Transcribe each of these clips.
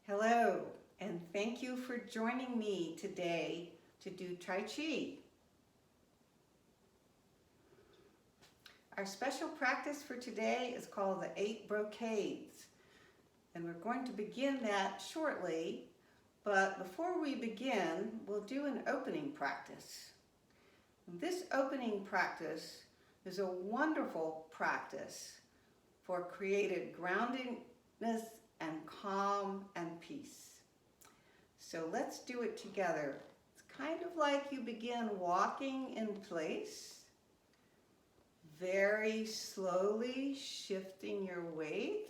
Hello, and thank you for joining me today to do Tai Chi. Our special practice for today is called the Eight Brocades, and we're going to begin that shortly, but before we begin, we'll do an opening practice. This opening practice is a wonderful practice for created groundedness and calm and peace. So let's do it together. It's kind of like you begin walking in place, very slowly shifting your weight,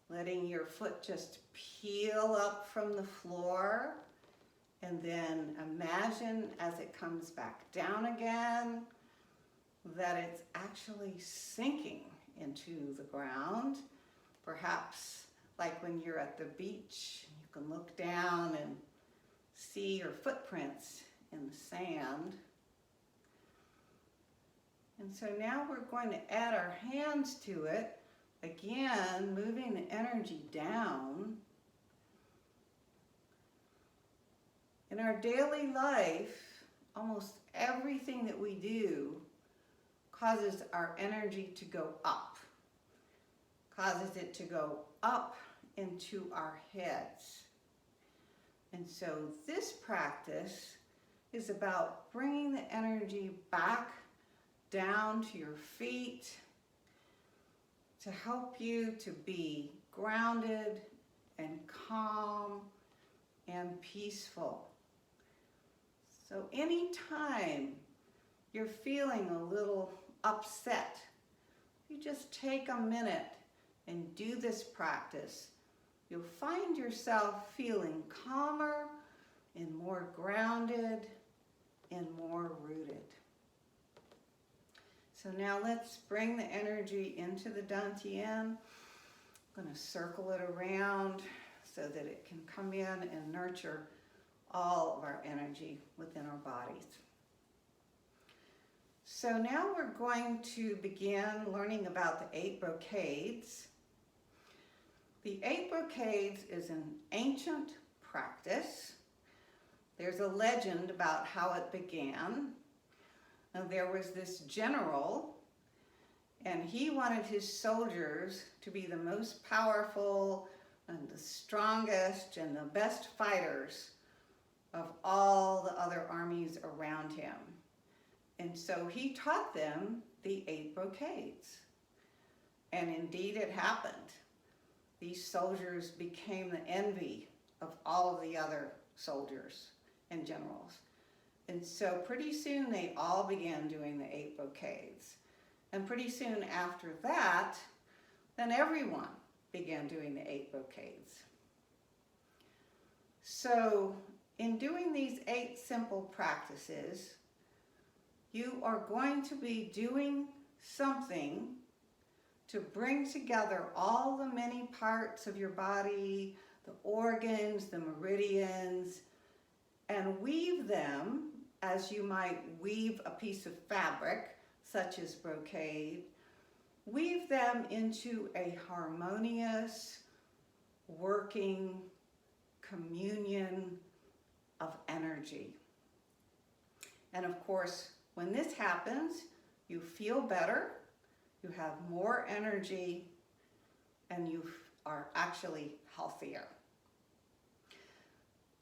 letting your foot just peel up from the floor, and then imagine as it comes back down again that it's actually sinking into the ground. Perhaps like when you're at the beach, you can look down and see your footprints in the sand. And so now we're going to add our hands to it, again moving the energy down. In our daily life, almost everything that we do causes our energy to go up. Causes it to go up into our heads. And so this practice is about bringing the energy back down to your feet to help you to be grounded and calm and peaceful. So anytime you're feeling a little upset, you just take a minute and do this practice. You'll find yourself feeling calmer and more grounded and more rooted. So now let's bring the energy into the dantian. I'm going to circle it around so that it can come in and nurture all of our energy within our bodies. So now we're going to begin learning about the Eight Brocades. The Eight Brocades is an ancient practice. There's a legend about how it began. Now, there was this general, and he wanted his soldiers to be the most powerful and the strongest and the best fighters of all the other armies around him. And so he taught them the Eight Brocades. And indeed it happened. These soldiers became the envy of all of the other soldiers and generals. And so pretty soon they all began doing the Eight Brocades. And pretty soon after that, then everyone began doing the Eight Brocades. So in doing these 8 simple practices, you are going to be doing something to bring together all the many parts of your body, the organs, the meridians, and weave them as you might weave a piece of fabric, such as brocade. Weave them into a harmonious, working communion of energy. And of course, when this happens, you feel better, you have more energy, and you are actually healthier.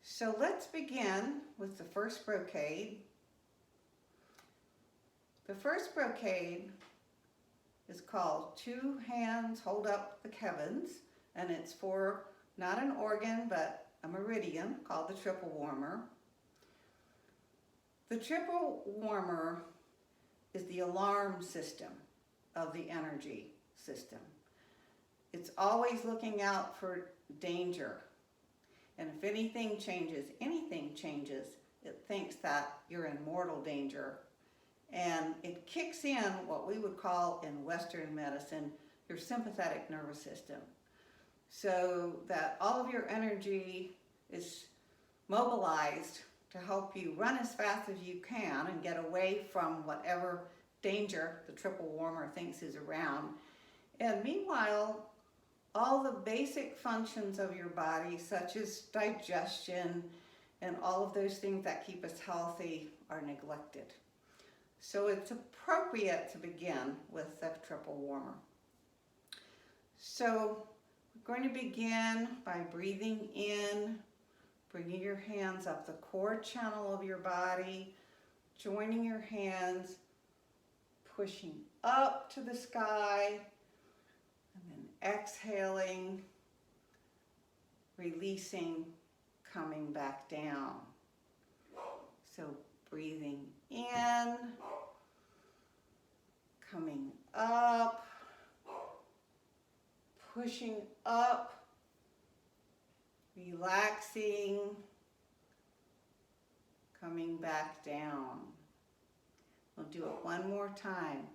So let's begin with the first brocade. The first brocade is called 2 Hands Hold Up the Heavens, and it's for not an organ, but a meridian called the triple warmer. The triple warmer is the alarm system of the energy system. It's always looking out for danger. And if anything changes, it thinks that you're in mortal danger. And it kicks in what we would call in Western medicine, your sympathetic nervous system. So that all of your energy is mobilized to help you run as fast as you can and get away from whatever danger the triple warmer thinks is around. And meanwhile, all the basic functions of your body, such as digestion and all of those things that keep us healthy, are neglected. So it's appropriate to begin with the triple warmer. So we're going to begin by breathing in, bringing your hands up the core channel of your body, joining your hands, pushing up to the sky, and then exhaling, releasing, coming back down. So breathing in, coming up, pushing up, relaxing, coming back down. We'll do it one more time.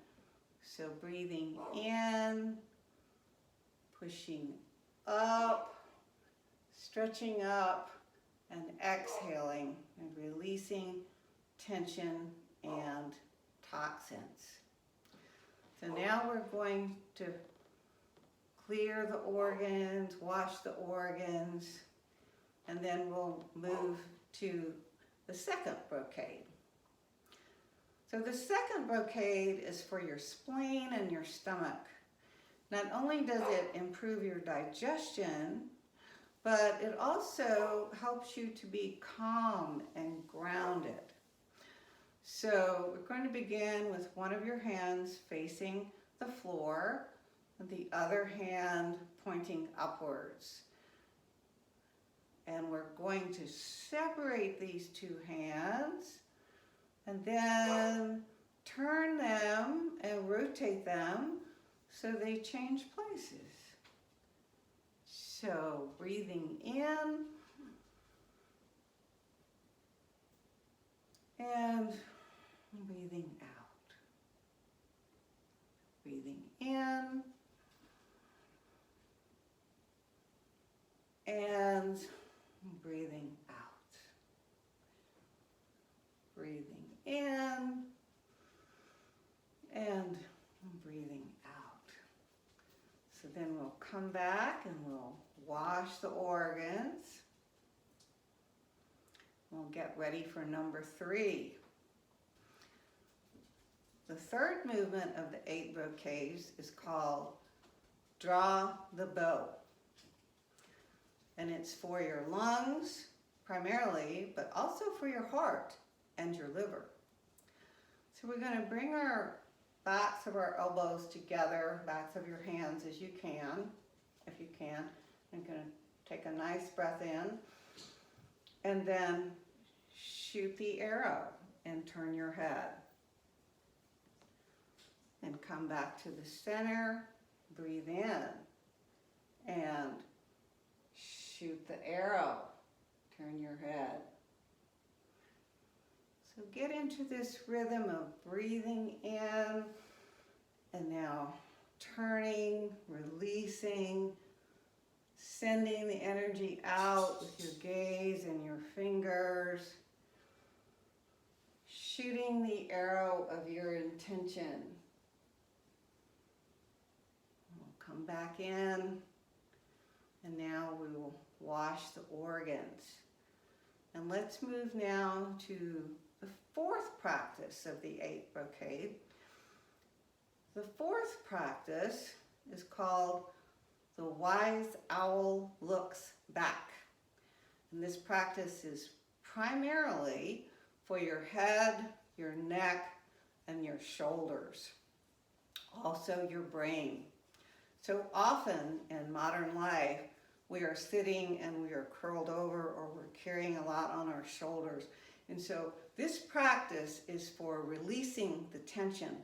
So breathing in, pushing up, stretching up, and exhaling and releasing tension and toxins. So now we're going to clear the organs, wash the organs, and then we'll move to the second brocade. So the second brocade is for your spleen and your stomach. Not only does it improve your digestion, but it also helps you to be calm and grounded. So we're going to begin with one of your hands facing the floor and the other hand pointing upwards. And we're going to separate these two hands and then turn them and rotate them so they change places. So breathing in and breathing out. Breathing in and breathing out. Breathing in and breathing out. So then we'll come back and we'll wash the organs. We'll get ready for number 3. The third movement of the 8 brocades is called Draw the Bow. And it's for your lungs primarily, but also for your heart and your liver. So we're going to bring our backs of our elbows together, backs of your hands as you can, if you can. I'm going to take a nice breath in and then shoot the arrow and turn your head. And come back to the center, breathe in and shoot the arrow, turn your head. So get into this rhythm of breathing in and now turning, releasing, sending the energy out with your gaze and your fingers, shooting the arrow of your intention. We'll come back in and now we will wash the organs. And let's move now to the fourth practice of the 8 brocade. The fourth practice is called The Wise Owl Looks Back. And this practice is primarily for your head, your neck, and your shoulders. Also your brain. So often in modern life, we are sitting and we are curled over or we're carrying a lot on our shoulders. And so this practice is for releasing the tension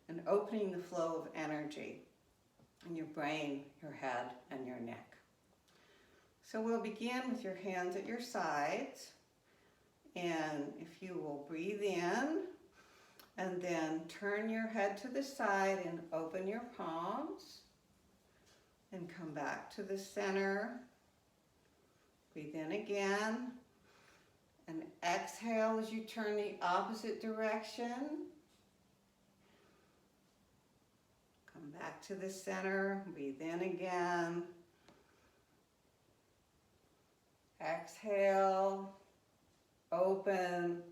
and opening the flow of energy in your brain, your head, and your neck. So we'll begin with your hands at your sides. And if you will breathe in and then turn your head to the side and open your palms and come back to the center. Breathe in again and exhale as you turn the opposite direction. Come back to the center, breathe in again exhale, open,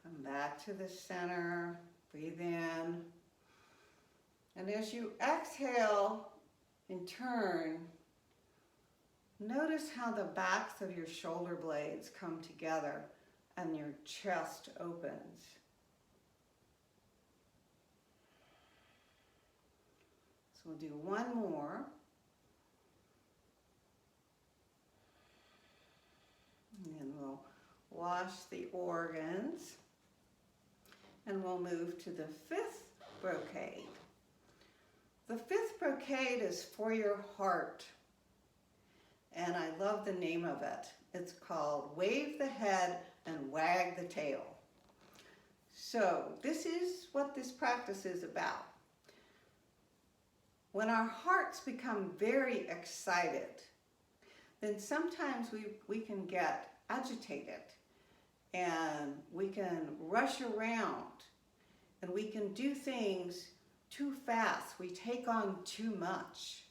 come back to the center, breathe in. And as you exhale and turn, notice how the backs of your shoulder blades come together and your chest opens. So we'll do one more. And then we'll wash the organs. And we'll move to the fifth brocade. The fifth brocade is for your heart. And I love the name of it. It's called Wave the Head and Wag the Tail. So this is what this practice is about. When our hearts become very excited, then sometimes we can get agitated and we can rush around and we can do things too fast. We take on too much.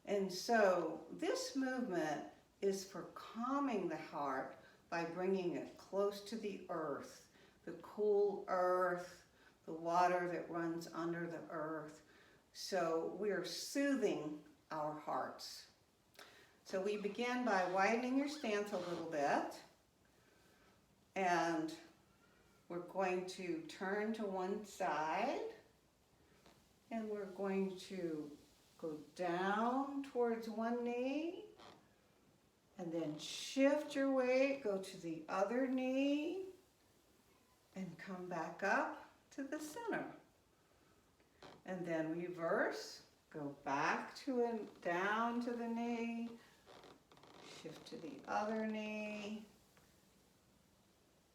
And so this movement is for calming the heart by bringing it close to the earth, the cool earth, the water that runs under the earth. So we're soothing our hearts. So we begin by widening your stance a little bit. And we're going to turn to one side. And we're going to go down towards one knee. And then shift your weight, go to the other knee. And come back up to the center. And then reverse, go back to and down to the knee. Shift to the other knee.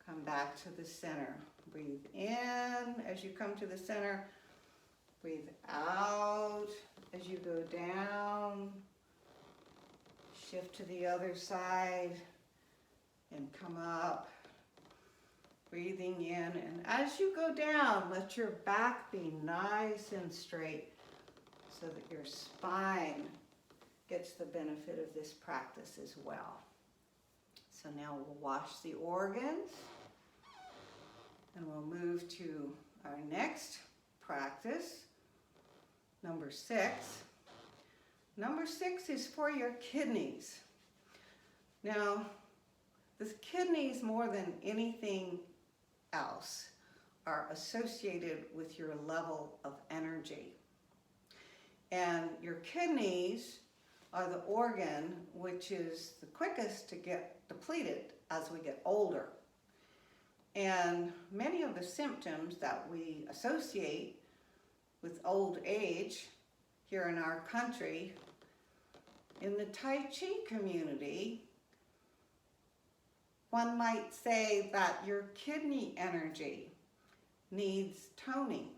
Come back to the center. Breathe in as you come to the center. Breathe out as you go down. Shift to the other side and come up. Breathing in, and as you go down, let your back be nice and straight so that your spine gets the benefit of this practice as well. So now we'll wash the organs and we'll move to our next practice, number 6. Number 6 is for your kidneys. Now, the kidneys, more than anything else, are associated with your level of energy. And your kidneys are the organ which is the quickest to get depleted as we get older. And many of the symptoms that we associate with old age here in our country, in the Tai Chi community, one might say that your kidney energy needs toning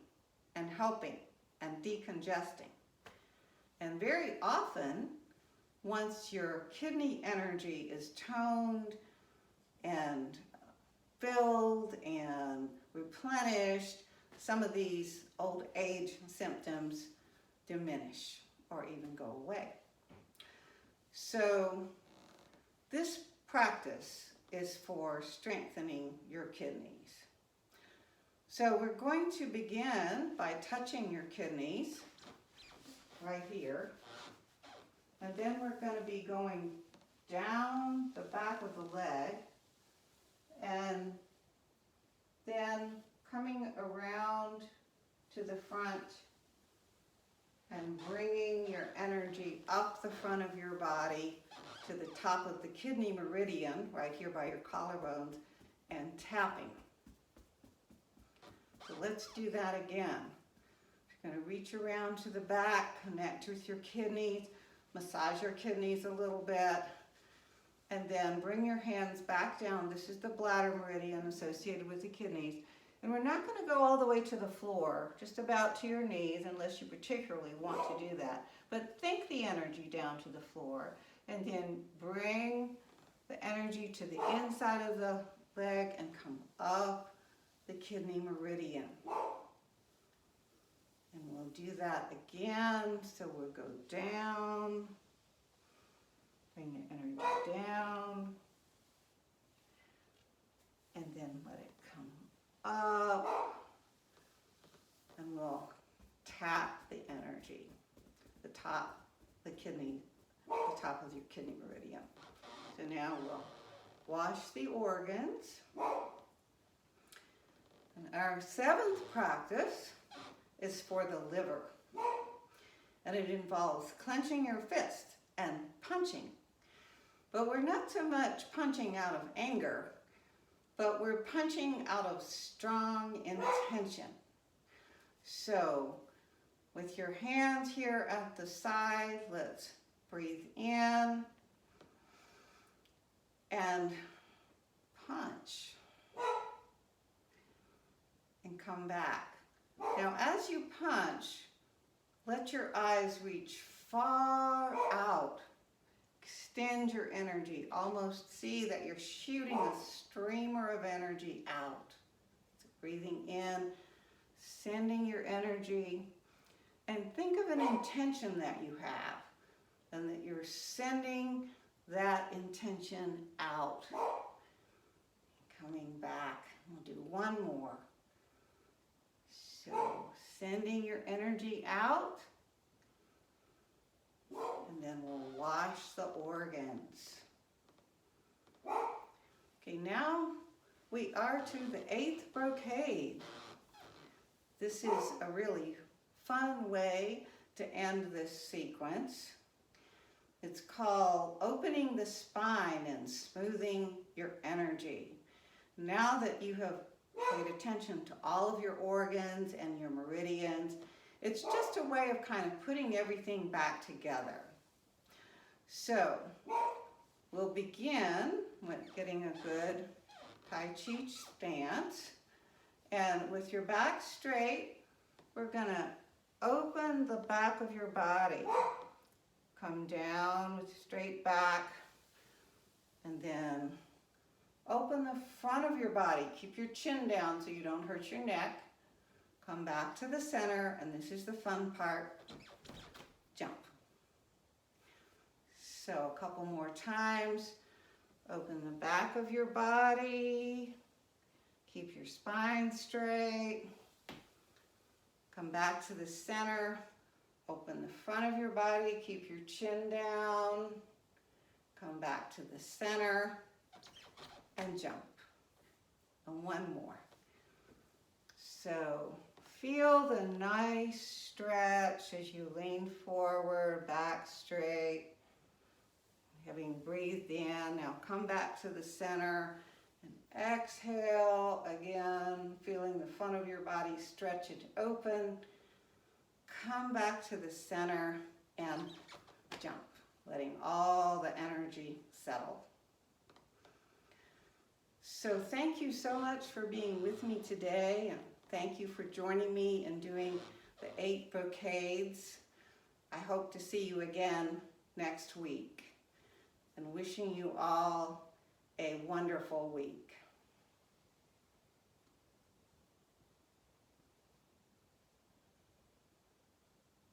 and helping and decongesting. And very often, once your kidney energy is toned and filled and replenished, some of these old age symptoms diminish or even go away. So this practice is for strengthening your kidneys. So we're going to begin by touching your kidneys right here. And then we're going to be going down the back of the leg and then coming around to the front and bringing your energy up the front of your body to the top of the kidney meridian, right here by your collarbones, and tapping. So let's do that again. You're going to reach around to the back, connect with your kidneys, massage your kidneys a little bit, and then bring your hands back down. This is the bladder meridian associated with the kidneys. And we're not going to go all the way to the floor, just about to your knees, unless you particularly want to do that. But think the energy down to the floor, and then bring the energy to the inside of the leg and come up the kidney meridian. And we'll do that again. So we'll go down, bring the energy down, top, the top of your kidney meridian. So now we'll wash the organs. And our 7th practice is for the liver. And it involves clenching your fist and punching. But we're not so much punching out of anger, but we're punching out of strong intention. So with your hands here at the side, let's breathe in and punch and come back. Now as you punch, let your eyes reach far out. Extend your energy. Almost see that you're shooting a streamer of energy out. So breathing in, sending your energy, and think of an intention that you have, and that you're sending that intention out. Coming back. We'll do one more. So sending your energy out, and then we'll wash the organs. Okay, now we are to the 8th brocade. This is a really fun way to end this sequence. It's called opening the spine and smoothing your energy. Now that you have paid attention to all of your organs and your meridians, it's just a way of kind of putting everything back together. So we'll begin with getting a good Tai Chi stance. And with your back straight, we're going to open the back of your body. Come down with straight back, and then open the front of your body. Keep your chin down so you don't hurt your neck. Come back to the center, and this is the fun part. Jump. So a couple more times. Open the back of your body. Keep your spine straight. Come back to the center. Open the front of your body. Keep your chin down. Come back to the center and jump. And one more. So feel the nice stretch as you lean forward, back straight. Having breathed in, now come back to the center and exhale again, feeling the front of your body stretch it open. Come back to the center and jump, letting all the energy settle. So thank you so much for being with me today, and thank you for joining me in doing the 8 brocades. I hope to see you again next week, and wishing you all a wonderful week.